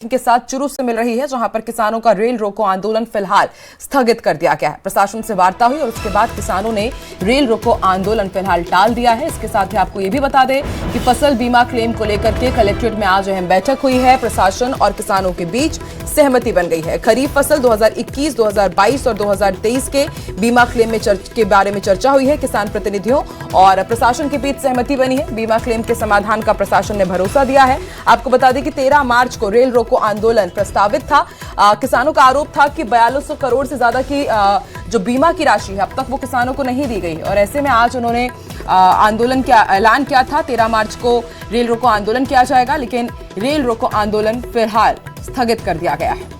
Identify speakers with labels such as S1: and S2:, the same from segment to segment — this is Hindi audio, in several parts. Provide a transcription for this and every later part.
S1: के साथ चुरू से मिल रही है, जहां पर किसानों का रेल रोको आंदोलन फिलहाल स्थगित कर दिया गया है। प्रशासन से वार्ता हुई और उसके बाद किसानों ने रेल रोको आंदोलन फिलहाल टाल दिया है। इसके साथ ही आपको ये भी बता दें कि फसल बीमा क्लेम को लेकर के कलेक्ट्रेट में आज अहम बैठक हुई है। प्रशासन और किसानों के बीच सहमति बन गई है। खरीफ फसल 2021, 2022 और 2023 के बीमा क्लेम के बारे में चर्चा हुई है। किसान प्रतिनिधियों और प्रशासन के बीच सहमति बनी है। बीमा क्लेम के समाधान का प्रशासन ने भरोसा दिया है। आपको बता दें कि 13 मार्च को रेल रोको आंदोलन प्रस्तावित था। किसानों का आरोप था कि 4200 करोड़ से ज्यादा की जो बीमा की राशि है अब तक वो किसानों को नहीं दी गई और ऐसे में आज उन्होंने आंदोलन का ऐलान किया था। 13 मार्च को रेल रोको आंदोलन किया जाएगा, लेकिन रेल रोको आंदोलन फिलहाल स्थगित कर दिया गया है।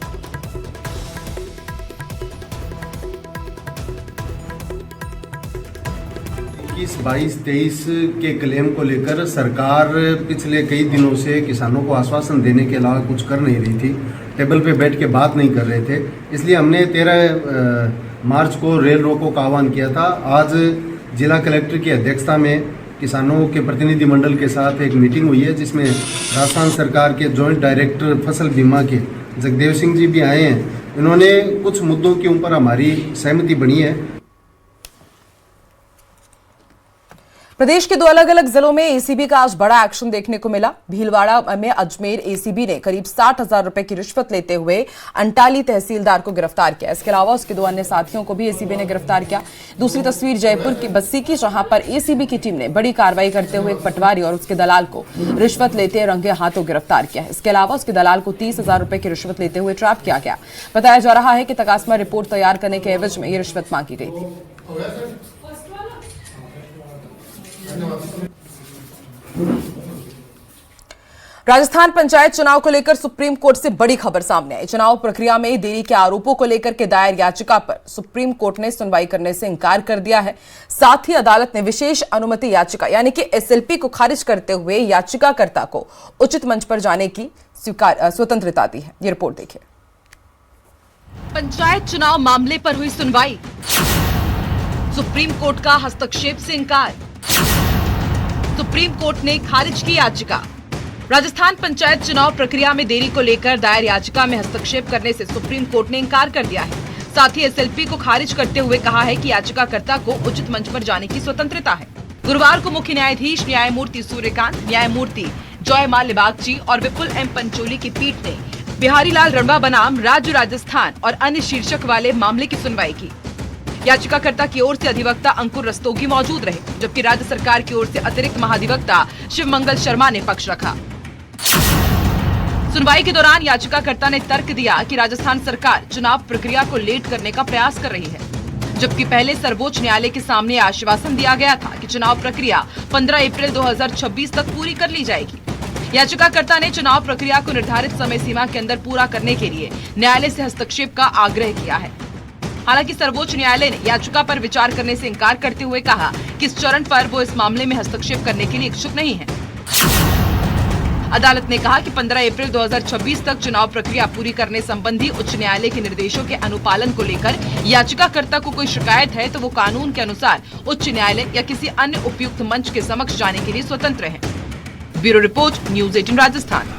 S2: इस 22-23 के क्लेम को लेकर सरकार पिछले कई दिनों से किसानों को आश्वासन देने के अलावा कुछ कर नहीं रही थी। टेबल पे बैठ के बात नहीं कर रहे थे। इसलिए हमने 13 मार्च को रेल रोको का आह्वान किया था। आज जिला कलेक्टर की अध्यक्षता में किसानों के प्रतिनिधि मंडल के साथ एक मीटिंग हुई है, जिसमें राजस्थान सरकार के जॉइंट डायरेक्टर फसल बीमा के जगदेव सिंह जी भी आए हैं। इन्होंने कुछ मुद्दों के ऊपर हमारी सहमति बनी है।
S1: प्रदेश के 2 अलग अलग जिलों में एसीबी का आज बड़ा एक्शन देखने को मिला। भीलवाड़ा में अजमेर एसीबी ने करीब 60,000 रुपए की रिश्वत लेते हुए अंटाली तहसीलदार को गिरफ्तार किया। इसके अलावा उसके 2 अन्य साथियों को भी एसीबी ने गिरफ्तार किया। दूसरी तस्वीर जयपुर की बस्सी की, जहां पर एसीबी की टीम ने बड़ी कार्रवाई करते हुए एक पटवारी और उसके दलाल को रिश्वत लेते रंगे हाथों गिरफ्तार किया है। इसके अलावा उसके दलाल को 30,000 रुपए की रिश्वत लेते हुए ट्रैप किया गया। बताया जा रहा है कि तकास्मा रिपोर्ट तैयार करने के एवज में ये रिश्वत मांगी गई थी। राजस्थान पंचायत चुनाव को लेकर सुप्रीम कोर्ट से बड़ी खबर सामने आई। चुनाव प्रक्रिया में देरी के आरोपों को लेकर के दायर याचिका पर सुप्रीम कोर्ट ने सुनवाई करने से इंकार कर दिया है। साथ ही अदालत ने विशेष अनुमति याचिका यानी कि एसएलपी को खारिज करते हुए याचिकाकर्ता को उचित मंच पर जाने की स्वतंत्रता दी है। ये रिपोर्ट देखिए।
S3: पंचायत चुनाव मामले पर हुई सुनवाई, सुप्रीम कोर्ट का हस्तक्षेप से इंकार, सुप्रीम कोर्ट ने खारिज की याचिका। राजस्थान पंचायत चुनाव प्रक्रिया में देरी को लेकर दायर याचिका में हस्तक्षेप करने से सुप्रीम कोर्ट ने इंकार कर दिया है। साथ ही एसएलपी को खारिज करते हुए कहा है कि याचिकाकर्ता को उचित मंच पर जाने की स्वतंत्रता है। गुरुवार को मुख्य न्यायाधीश न्यायमूर्ति सूर्यकांत, न्यायमूर्ति जयमाल लिबागची और विपुल एम पंचोली की पीठ ने बिहारी लाल रणवा बनाम राज्य राजस्थान और अन्य शीर्षक वाले मामले की सुनवाई की। याचिकाकर्ता की ओर से अधिवक्ता अंकुर रस्तोगी मौजूद रहे, जबकि राज्य सरकार की ओर से अतिरिक्त महाधिवक्ता शिवमंगल शर्मा ने पक्ष रखा। सुनवाई के दौरान याचिकाकर्ता ने तर्क दिया कि राजस्थान सरकार चुनाव प्रक्रिया को लेट करने का प्रयास कर रही है, जबकि पहले सर्वोच्च न्यायालय के सामने आश्वासन दिया गया था कि चुनाव प्रक्रिया 15 अप्रैल 2026 तक पूरी कर ली जाएगी। याचिकाकर्ता ने चुनाव प्रक्रिया को निर्धारित समय सीमा के अंदर पूरा करने के लिए न्यायालय से हस्तक्षेप का आग्रह किया है। हालांकि सर्वोच्च न्यायालय ने याचिका पर विचार करने से इंकार करते हुए कहा कि इस चरण पर वो इस मामले में हस्तक्षेप करने के लिए इच्छुक नहीं है। अदालत ने कहा कि 15 अप्रैल 2026 तक चुनाव प्रक्रिया पूरी करने संबंधी उच्च न्यायालय के निर्देशों के अनुपालन को लेकर याचिकाकर्ता को कोई शिकायत है तो वो कानून के अनुसार उच्च न्यायालय या किसी अन्य उपयुक्त मंच के समक्ष जाने के लिए स्वतंत्र है। Bureau report, news 18 Rajasthan.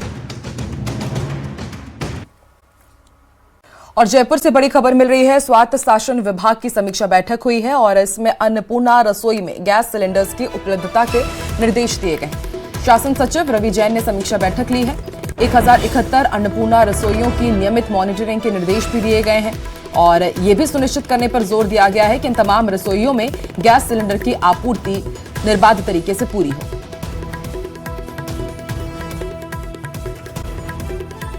S1: और जयपुर से बड़ी खबर मिल रही है। स्वायत्त शासन विभाग की समीक्षा बैठक हुई है और इसमें अन्नपूर्णा रसोई में गैस सिलेंडर्स की उपलब्धता के निर्देश दिए गए। शासन सचिव रवि जैन ने समीक्षा बैठक ली है। 1071 अन्नपूर्णा रसोइयों की नियमित मॉनिटरिंग के निर्देश भी दिए गए हैं और ये भी सुनिश्चित करने पर जोर दिया गया है कि इन तमाम रसोइयों में गैस सिलेंडर की आपूर्ति निर्बाध तरीके से पूरी हो।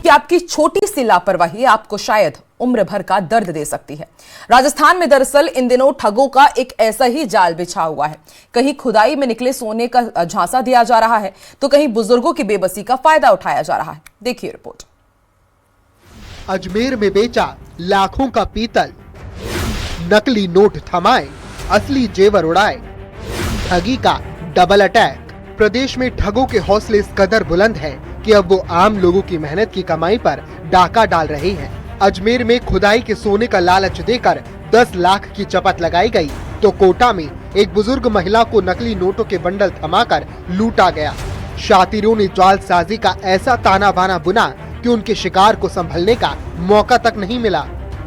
S1: कि आपकी छोटी सी लापरवाही आपको शायद उम्र भर का दर्द दे सकती है। राजस्थान में दरअसल इन दिनों ठगों का एक ऐसा ही जाल बिछा हुआ है। कहीं खुदाई में निकले सोने का झांसा दिया जा रहा है तो कहीं बुजुर्गों की बेबसी का फायदा उठाया जा रहा है। देखिए रिपोर्ट।
S4: अजमेर में बेचा लाखों का पीतल, नकली नोट थमाए, असली जेवर उड़ाए, ठगी का डबल अटैक। प्रदेश में ठगों के हौसले इस कदर बुलंद है कि अब वो आम लोगों की मेहनत की कमाई पर डाका डाल रहे हैं। अजमेर में खुदाई के सोने का लालच देकर 10 लाख की चपत लगाई गई तो कोटा में एक बुजुर्ग महिला को नकली नोटों के बंडल थमाकर लूटा गया। शातिरों ने जालसाजी का ऐसा ताना बाना बुना कि उनके शिकार को संभलने का मौका तक नहीं मिला।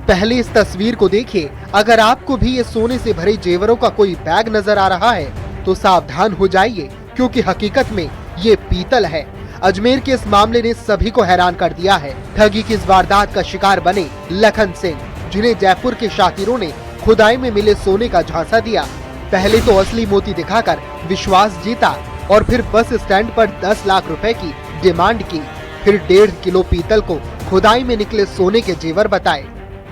S4: पहले इस तस्वीर को देखिए। अगर आपको भी ये सोने से भरे जेवरों का कोई बैग नजर आ रहा है तो सावधान हो जाइए, क्योंकि हकीकत में ये पीतल है। अजमेर के इस मामले ने सभी को हैरान कर दिया है। ठगी की इस वारदात का शिकार बने लखन सिंह, जिन्हें जयपुर के शातिरों ने खुदाई में मिले सोने का झांसा दिया। पहले तो असली मोती दिखाकर विश्वास जीता और फिर बस स्टैंड पर 10 लाख रुपए की डिमांड की। फिर 1.5 किलो पीतल को खुदाई में निकले सोने के जेवर बताए।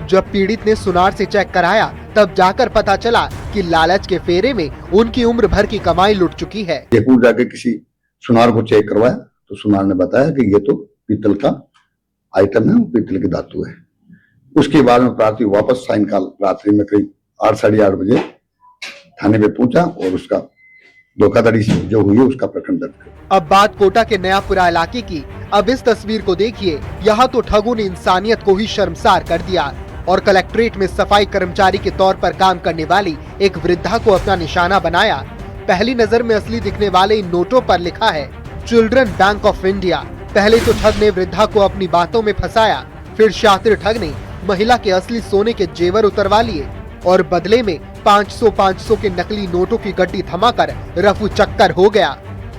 S4: जब पीड़ित ने सुनार से चेक कराया तब जाकर पता चला कि लालच के फेरे में उनकी उम्र भर की कमाई लुट चुकी है।
S5: जयपुर जाके किसी सुनार को चेक करवाया तो सुनार ने बताया कि ये तो पीतल का आइटम है, पीतल की धातु है। उसके बाद में प्रार्थी वापस सायंकाल रात्रि में करीब 8 साढ़े 8 बजे थाने पे पहुंचा और उसका धोखाधड़ी से जो हुई है उसका प्रकरण दर्ज किया।
S4: अब बात कोटा के नयापुरा इलाके की। अब इस तस्वीर को देखिए। यहाँ तो ठगों ने इंसानियत को ही शर्मसार कर दिया और कलेक्ट्रेट में सफाई कर्मचारी के तौर पर काम करने वाली एक वृद्धा को अपना निशाना बनाया। पहली नजर में असली दिखने वाले इन नोटों पर लिखा है चिल्ड्रन बैंक ऑफ इंडिया। पहले तो ठग ने वृद्धा को अपनी बातों में फंसाया, फिर शातिर ठग ने महिला के असली सोने के जेवर उतरवा लिए और बदले में 500 के नकली नोटों की गड्डी थमाकर रफू चक्कर हो गया।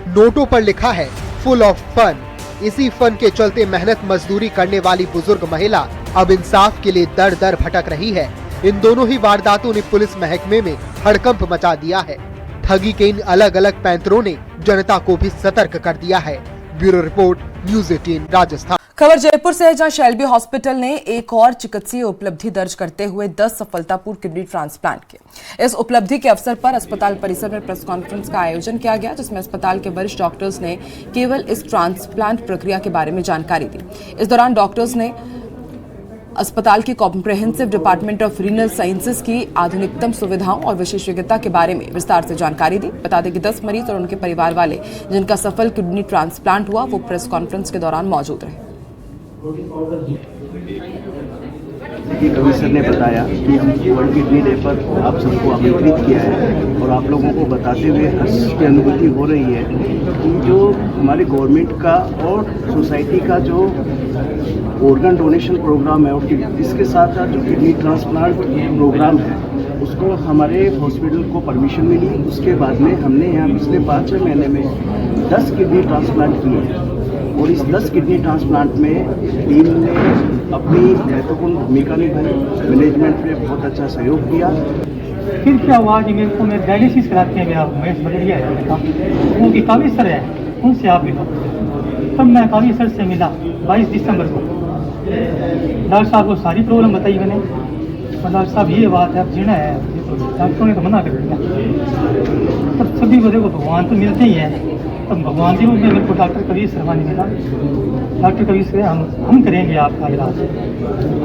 S4: नोटों पर लिखा है फुल ऑफ फन। इसी फन के चलते मेहनत मजदूरी करने वाली बुजुर्ग महिला अब इंसाफ के लिए दर दर भटक रही है। इन दोनों ही वारदातों ने पुलिस महकमे में हड़कंप मचा दिया है। ठगी के इन अलग अलग पैंतरों ने जनता को भी सतर्क कर दिया है। Bureau report, news 18 Rajasthan.
S1: खबर जयपुर से है, जहां शेल्बी हॉस्पिटल ने एक और चिकित्सीय उपलब्धि दर्ज करते हुए 10 सफलतापूर्ण किडनी ट्रांसप्लांट किए। इस उपलब्धि के अवसर पर अस्पताल परिसर में प्रेस कॉन्फ्रेंस का आयोजन किया गया, जिसमें अस्पताल के वरिष्ठ डॉक्टर्स ने केवल इस ट्रांसप्लांट प्रक्रिया के बारे में जानकारी दी। इस दौरान डॉक्टर्स ने अस्पताल के comprehensive department of renal sciences की आधुनिकतम सुविधाओं और विशेषज्ञता के बारे में विस्तार से जानकारी दी। बता दें कि 10 मरीज और उनके परिवार वाले जिनका सफल किडनी ट्रांसप्लांट हुआ वो प्रेस कॉन्फ्रेंस के दौरान मौजूद रहे।
S6: कमिश्नर ने बताया कि हम वर्ल्ड किडनी डे पर आप सबको आमंत्रित किया है और आप लोगों को बताते हुए हर्ष की अनुभूति हो रही है कि जो हमारे गवर्नमेंट का और सोसाइटी का जो ऑर्गन डोनेशन प्रोग्राम है और इसके साथ साथ जो किडनी ट्रांसप्लांट प्रोग्राम है उसको हमारे हॉस्पिटल को परमिशन मिली। उसके बाद में हमने यहाँ पिछले 5-6 महीने में 10 किडनी ट्रांसप्लांट किए और इस 10 किडनी ट्रांसप्लांट में टीम ने अपनी महत्वपूर्ण भूमिका निभाई। मैनेजमेंट ने बहुत अच्छा सहयोग किया।
S7: फिर क्या हुआ कि मेरे को मैं डायलिसिस कराते हैं, मेरा महेश बदलिया है उनकी काफ़ी सर है, उनसे आप मिलो। तब मैं काफ़ी सर से मिला 22 दिसंबर को। डॉक्टर साहब को सारी प्रॉब्लम बताई मैंने। डॉक्टर साहब ये बात है, अब जीना है। डॉक्टरों ने तो मना कर दिया। तब सभी को देखो भगवान तो मिलते ही हैं, तब भगवान के रूप में मेरे को डॉक्टर कबीर शर्मा ने मिला। डॉक्टर कबीर से हम करेंगे आपका इलाज,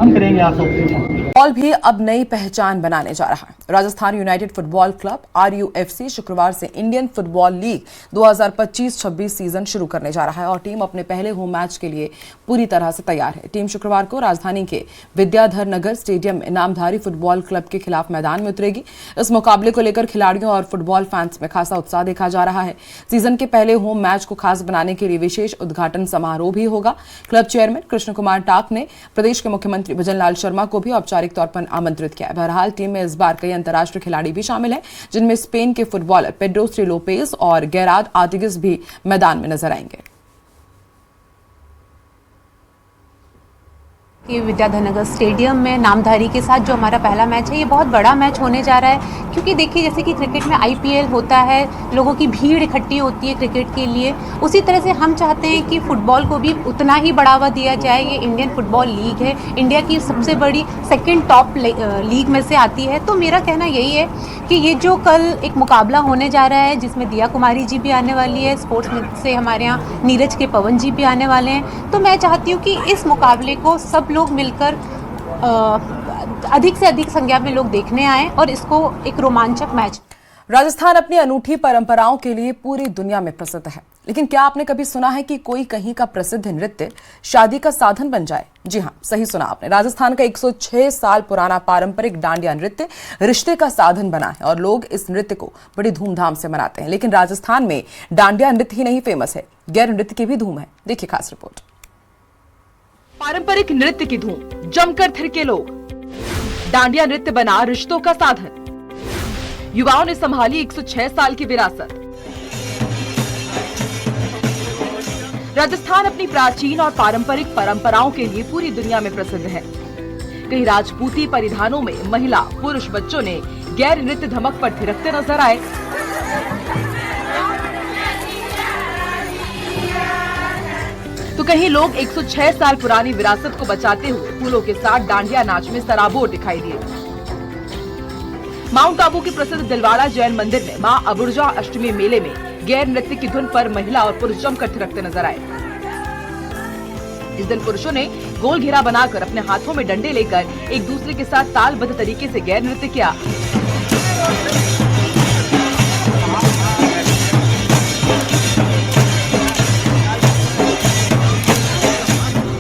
S7: हम करेंगे आपका ऑपरेशन।
S1: फुटबॉल भी अब नई पहचान बनाने जा रहा है। Rajasthan United football club RUFC शुक्रवार से इंडियन फुटबॉल लीग 2025-26 सीजन शुरू करने जा रहा है और टीम अपने पहले होम मैच के लिए पूरी तरह से तैयार है। टीम शुक्रवार को राजधानी के विद्याधर नगर स्टेडियम में नामधारी फुटबॉल क्लब के खिलाफ मैदान में उतरेगी। इस मुकाबले को लेकर खिलाड़ियों और फुटबॉल फैंस में खासा उत्साह देखा जा रहा है। सीजन के पहले होम मैच को खास बनाने के लिए विशेष उद्घाटन समारोह भी होगा। क्लब चेयरमैन कृष्ण कुमार टाक ने प्रदेश के मुख्यमंत्री भजन लाल शर्मा को भी औपचारिक तौर पर आमंत्रित किया है। बहरहाल टीम में इस बार कई अंतर्राष्ट्रीय खिलाड़ी भी शामिल हैं, जिनमें स्पेन के फुटबॉलर पेड्रो सी लोपेज और गेरार्ड आर्टिगिस भी मैदान में नजर आएंगे।
S8: विद्याधर नगर स्टेडियम में नामधारी के साथ जो हमारा पहला मैच है, ये बहुत बड़ा मैच होने जा रहा है। क्योंकि देखिए जैसे कि क्रिकेट में IPL होता है, लोगों की भीड़ इकट्ठी होती है क्रिकेट के लिए, उसी तरह से हम चाहते हैं कि फुटबॉल को भी उतना ही बढ़ावा दिया जाए। ये इंडियन फुटबॉल लीग है, इंडिया की सबसे बड़ी सेकंड टॉप लीग में से आती है। तो मेरा कहना यही है कि ये जो कल एक मुकाबला होने जा रहा है जिसमें दिया कुमारी जी भी आने वाली है, स्पोर्ट्स से हमारे यहाँ नीरज के पवन जी भी आने वाले हैं। तो मैं चाहती हूँ कि इस मुकाबले को सब लोग मिलकर अधिक से अधिक संख्या में लोग देखने आए और इसको एक रोमांचक मैच।
S1: राजस्थान अपनी अनूठी परंपराओं के लिए पूरी दुनिया में प्रसिद्ध है, लेकिन क्या आपने कभी सुना है कि कोई कहीं का प्रसिद्ध नृत्य शादी का साधन बन जाए? जी हां, सही सुना आपने। राजस्थान का 106 साल पुराना पारंपरिक डांडिया नृत्य रिश्ते का साधन बना है और लोग इस नृत्य को बड़ी धूमधाम से मनाते हैं। लेकिन राजस्थान में डांडिया नृत्य ही नहीं फेमस है, गैर नृत्य की भी धूम है। देखिए खास रिपोर्ट।
S3: पारंपरिक नृत्य की धूम जमकर थिरके लोग। डांडिया नृत्य बना रिश्तों का साधन। युवाओं ने संभाली 106 साल की विरासत। राजस्थान अपनी प्राचीन और पारंपरिक परंपराओं के लिए पूरी दुनिया में प्रसिद्ध है। कई राजपूती परिधानों में महिला, पुरुष, बच्चों ने गैर नृत्य धमक पर थिरकते नजर आए। तो कहीं लोग 106 साल पुरानी विरासत को बचाते हुए फूलों के साथ डांडिया नाच में सराबोर दिखाई दिए। माउंट आबू के प्रसिद्ध दिलवाड़ा जैन मंदिर में मां अबुर्जा अष्टमी मेले में गैर नृत्य की धुन पर महिला और पुरुष जमकर थिरकते नजर आए। इस दिन पुरुषों ने गोल घेरा बनाकर अपने हाथों में डंडे लेकर एक दूसरे के साथ तालबद्ध तरीके से गैर नृत्य किया।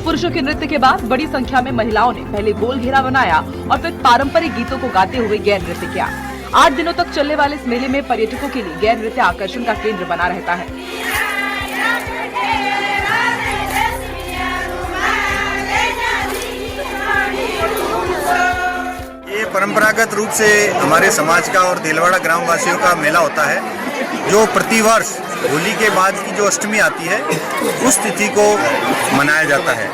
S3: पुरुषों के नृत्य के बाद बड़ी संख्या में महिलाओं ने पहले गोल घेरा बनाया और फिर पारंपरिक गीतों को गाते हुए गैर नृत्य किया। 8 दिनों तक चलने वाले इस मेले में पर्यटकों के लिए गैर नृत्य आकर्षण का केंद्र बना रहता है।
S9: ये परंपरागत रूप से हमारे समाज का और दिलवाड़ा ग्राम वासियों का मेला होता है, जो प्रतिवर्ष होली के बाद की जो अष्टमी आती है उस तिथि को मनाया जाता है।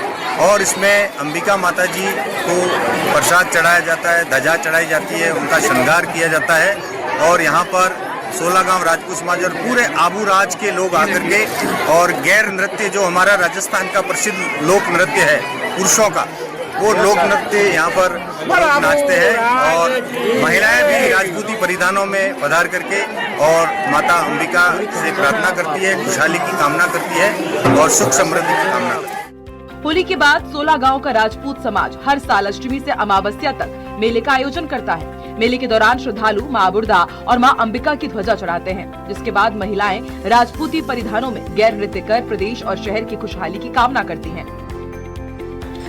S9: और इसमें अंबिका माता जी को प्रसाद चढ़ाया जाता है, ध्वजा चढ़ाई जाती है, उनका श्रृंगार किया जाता है। और यहाँ पर 16 गांव राजपूत समाज और पूरे आबू राज के लोग आकर के और गैर नृत्य जो हमारा राजस्थान का प्रसिद्ध लोक नृत्य है पुरुषों का, वो लोक नृत्य यहाँ पर नाचते हैं। और महिलाएं भी राजपूती परिधानों में पधार करके और माता अंबिका से प्रार्थना करती है, खुशहाली की कामना करती है और सुख समृद्धि की कामना करती है।
S3: होली के बाद 16 गांव का राजपूत समाज हर साल अष्टमी से अमावस्या तक मेले का आयोजन करता है। मेले के दौरान श्रद्धालु मां बुर्दा और मां अंबिका की ध्वजा चढ़ाते हैं, जिसके बाद महिलाएं राजपूती परिधानों में गैर नृत्य कर प्रदेश और शहर की खुशहाली की कामना करती हैं।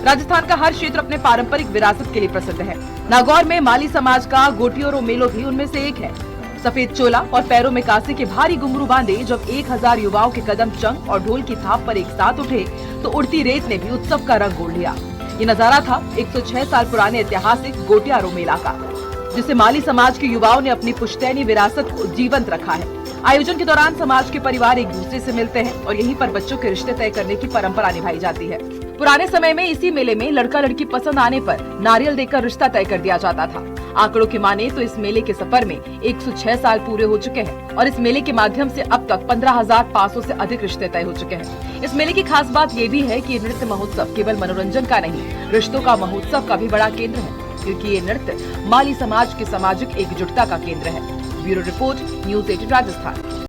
S3: राजस्थान का हर क्षेत्र अपने पारंपरिक विरासत के लिए प्रसिद्ध है। नागौर में माली समाज का गोटियोरो मेलो भी उनमें से एक है। सफेद चोला और पैरों में कांसे के भारी घुंघरू बांधे जब 1000 युवाओं के कदम चंग और ढोल की थाप पर एक साथ उठे तो उड़ती रेत ने भी उत्सव का रंग गोल लिया। ये नजारा था 106 साल पुराने ऐतिहासिक गोटियारो मेला का, जिसे माली समाज के युवाओं ने अपनी पुश्तैनी विरासत को जीवंत रखा है। आयोजन के दौरान समाज के परिवार एक दूसरे से मिलते हैं और यहीं पर बच्चों के रिश्ते तय करने की परंपरा निभाई जाती है। पुराने समय में इसी मेले में लड़का लड़की पसंद आने पर नारियल देकर रिश्ता तय कर दिया जाता था। आंकड़ों की माने तो इस मेले के सफर में 106 साल पूरे हो चुके हैं और इस मेले के माध्यम से अब तक 15,500 से अधिक रिश्ते तय हो चुके हैं। इस मेले की खास बात ये भी है कि ये नृत्य महोत्सव केवल मनोरंजन का नहीं, रिश्तों का महोत्सव का भी बड़ा केंद्र है, क्योंकि ये नृत्य माली समाज की सामाजिक एकजुटता का केंद्र है। Bureau report, news 18 Rajasthan.